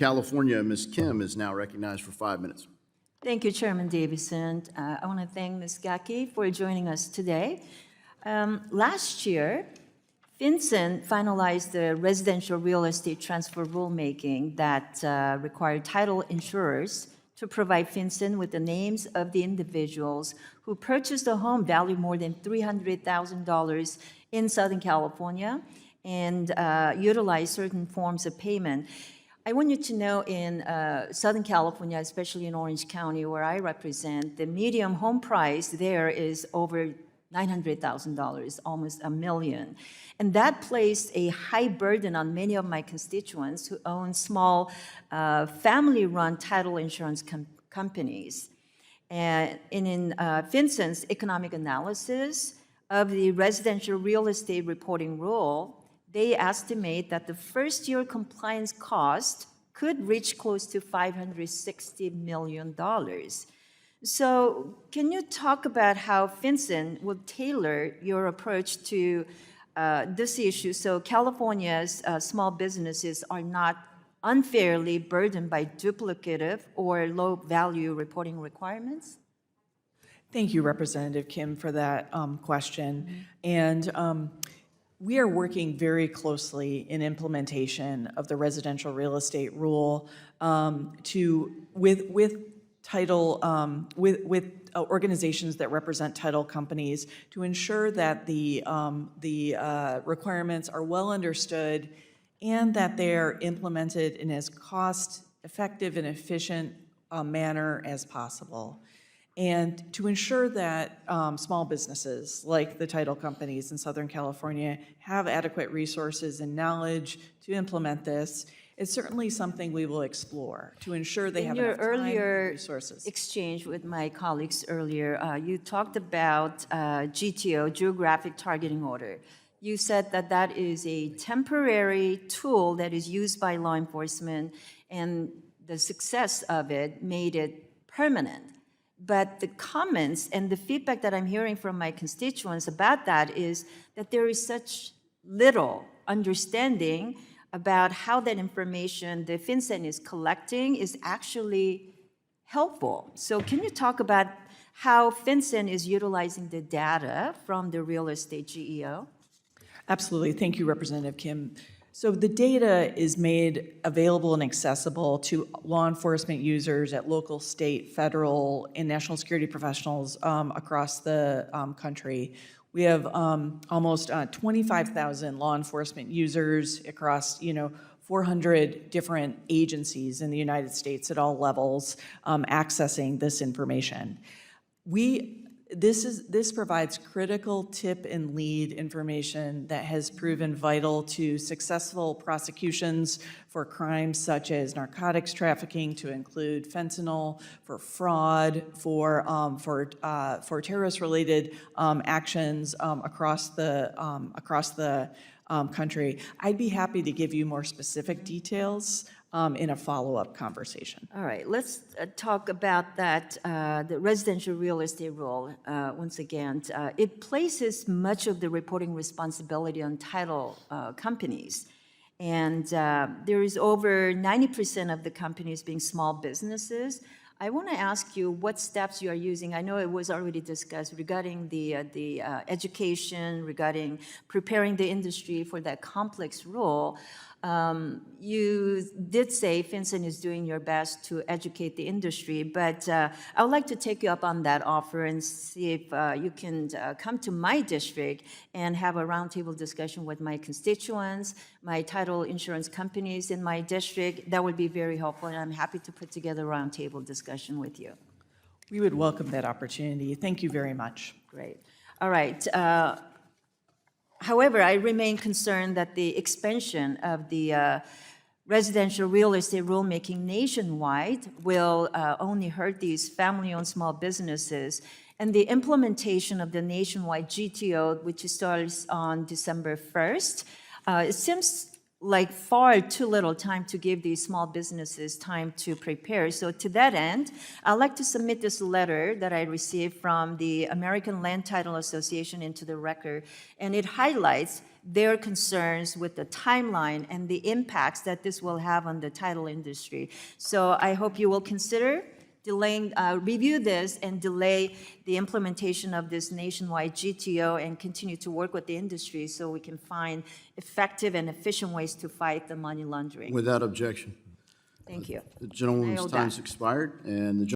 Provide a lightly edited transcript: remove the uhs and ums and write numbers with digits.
California, Ms. Kim is now recognized for 5 minutes. Thank you, Chairman Davison. I want to thank Ms. Gacki for joining us today. Last year, FinCEN finalized the residential real estate transfer rulemaking that required title insurers to provide FinCEN with the names of the individuals who purchased a home valued more than $300,000 in Southern California and utilize certain forms of payment. I want you to know in Southern California, especially in Orange County, where I represent, the median home price there is over $900,000, almost $1 million. And that placed a high burden on many of my constituents who own small family-run title insurance companies. And in FinCEN's economic analysis of the residential real estate reporting rule, they estimate that the first-year compliance cost could reach close to $560 million. So can you talk about how FinCEN will tailor your approach to this issue so California's small businesses are not unfairly burdened by duplicative or low-value reporting requirements? Thank you, Representative Kim, for that question. And we are working very closely in implementation of the residential real estate rule with organizations that represent title companies to ensure that the requirements are well understood and that they are implemented in as cost-effective and efficient manner as possible. And to ensure that small businesses, like the title companies in Southern California, have adequate resources and knowledge to implement this, it's certainly something we will explore to ensure they have enough time and resources. In your earlier exchange with my colleagues earlier, you talked about GTO, Geographic Targeting Order. You said that that is a temporary tool that is used by law enforcement, and the success of it made it permanent. But the comments and the feedback that I'm hearing from my constituents about that is that there is such little understanding about how that information the FinCEN is collecting is actually helpful. So can you talk about how FinCEN is utilizing the data from the real estate GEO? Absolutely. Thank you, Representative Kim. So the data is made available and accessible to law enforcement users at local, state, federal, and national security professionals across the country. We have almost 25,000 law enforcement users across, 400 different agencies in the United States at all levels accessing this information. This provides critical tip and lead information that has proven vital to successful prosecutions for crimes such as narcotics trafficking, to include fentanyl, for fraud, for terrorist-related actions across the country. I'd be happy to give you more specific details in a follow-up conversation. All right, let's talk about that, the residential real estate rule once again. It places much of the reporting responsibility on title companies. And there is over 90% of the companies being small businesses. I want to ask you what steps you are using. I know it was already discussed regarding the education, regarding preparing the industry for that complex rule. You did say FinCEN is doing your best to educate the industry, but I would like to take you up on that offer and see if you can come to my district and have a roundtable discussion with my constituents, my title insurance companies in my district. That would be very helpful, and I'm happy to put together a roundtable discussion with you. We would welcome that opportunity. Thank you very much. Great. All right. However, I remain concerned that the expansion of the residential real estate rulemaking nationwide will only hurt these family-owned small businesses, and the implementation of the nationwide GTO, which starts on December 1st, it seems like far too little time to give these small businesses time to prepare. So to that end, I'd like to submit this letter that I received from the American Land Title Association into the record, and it highlights their concerns with the timeline and the impacts that this will have on the title industry. So I hope you will consider delaying, review this and delay the implementation of this nationwide GTO and continue to work with the industry so we can find effective and efficient ways to fight the money laundering. Without objection. Thank you. The gentleman's yield time's back. expired, and the